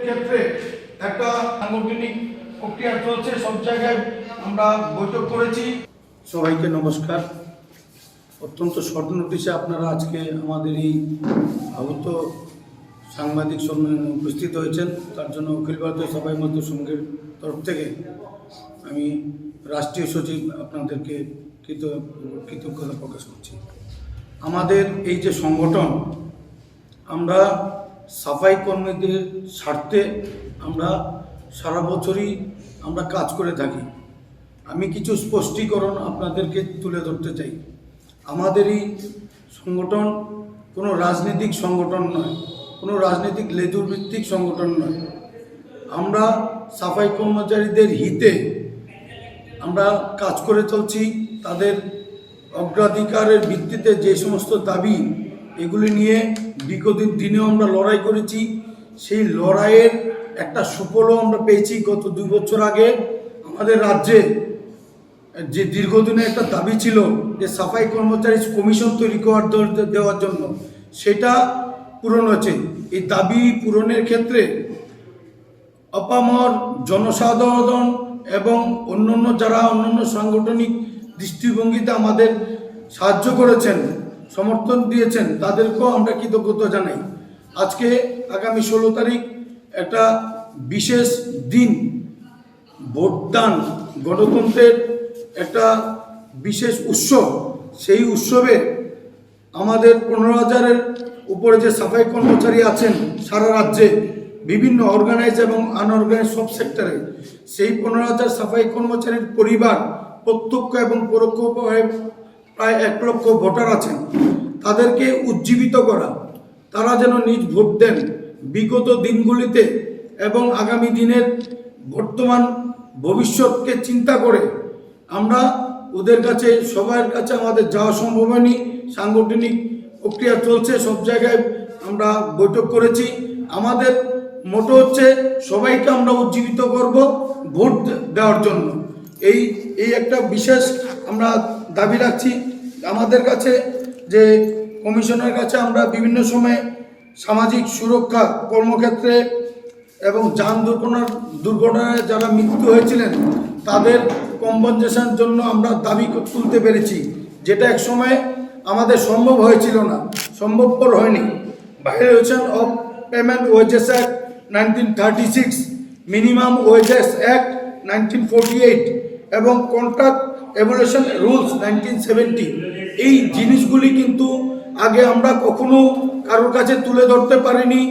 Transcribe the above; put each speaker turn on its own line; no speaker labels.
ক্ষেত্রে একটা সাংগঠনিক প্রক্রিয়া চলছে, সব জায়গায় আমরা বৈঠক করেছি।
সবাইকে নমস্কার। অত্যন্ত শর্ট নোটিশে আপনারা আজকে আমাদের এই আহত সাংবাদিক সম্মেলনে উপস্থিত হয়েছেন, তার জন্য অখিল ভারতীয় সবাই মধ্য সংঘের তরফ থেকে আমি রাষ্ট্রীয় সচিব আপনাদেরকে কৃতজ্ঞতা প্রকাশ করছি। আমাদের এই যে সংগঠন, আমরা সাফাই কর্মীদের স্বার্থে আমরা সারা বছরই আমরা কাজ করে থাকি। আমি কিছু স্পষ্টীকরণ আপনাদেরকে তুলে ধরতে চাই। আমাদের এই সংগঠন কোনো রাজনৈতিক সংগঠন নয়, কোনো রাজনৈতিক লেজুর ভিত্তিক সংগঠন নয়। আমরা সাফাই কর্মচারীদের হিতে আমরা কাজ করে চলছি। তাদের অগ্রাধিকারের ভিত্তিতে যে সমস্ত দাবি, এগুলি নিয়ে বিগত দিনেও আমরা লড়াই করেছি। সেই লড়াইয়ের একটা সুফলও আমরা পেয়েছি। গত 2 বছর আগে আমাদের রাজ্যে যে দীর্ঘদিনের একটা দাবি ছিল যে সাফাই কর্মচারী কমিশন তৈরি দেওয়ার জন্য, সেটা পূরণ হয়েছে। এই দাবি পূরণের ক্ষেত্রে অপামর জনসাধারণ এবং অন্যান্য যারা অন্যান্য সাংগঠনিক দৃষ্টিভঙ্গিতে আমাদের সাহায্য করেছেন, সমর্থন দিয়েছেন, তাদেরকেও আমরা কৃতজ্ঞতা জানাই। আজকে আগামী 16 তারিখ একটা বিশেষ দিন, ভোটদান, গণতন্ত্রের একটা বিশেষ উৎসব। সেই উৎসবে আমাদের 15,000-এর উপরে যে সাফাই কর্মচারী আছেন সারা রাজ্যে, বিভিন্ন অর্গানাইজ এবং আনঅর্গানাইজ সব সেক্টরে, সেই 15,000 সাফাই কর্মচারীর পরিবার, প্রত্যক্ষ এবং পরোক্ষ প্রায় 1 লক্ষ ভোটার আছেন, তাদেরকে উজ্জীবিত করা, তারা যেন নিজ ভোট দেন বিগত দিনগুলিতে এবং আগামী দিনের বর্তমান ভবিষ্যৎকে চিন্তা করে আমরা ওদের কাছে, সবার কাছে আমাদের যাওয়া সম্ভব হয়নি। সাংগঠনিক প্রক্রিয়া চলছে, সব জায়গায় আমরা বৈঠক করেছি। আমাদের মোটো হচ্ছে সবাইকে আমরা উজ্জীবিত করব ভোট দেওয়ার জন্য। এই একটা বিশেষ আমরা দাবি রাখছি। আমাদের কাছে যে কমিশনের কাছে আমরা বিভিন্ন সময়ে সামাজিক সুরক্ষা কর্মক্ষেত্রে এবং যান দুর্ঘটনায় যারা মৃত্যু হয়েছিলেন তাদের কম্পেনসেশন জন্য আমরা দাবি তুলতে পেরেছি, যেটা এক সময় আমাদের সম্ভব হয়েছিল না, সম্ভবপর হয়নি। Violation of payment wages act 1936, minimum wages act 1948 এবং কন্ট্রাক্ট এভলিউশন রুলস 1970। এই জিনিসগুলি কিন্তু আগে আমরা কখনো কারোর কাছে তুলে ধরতে পারিনি।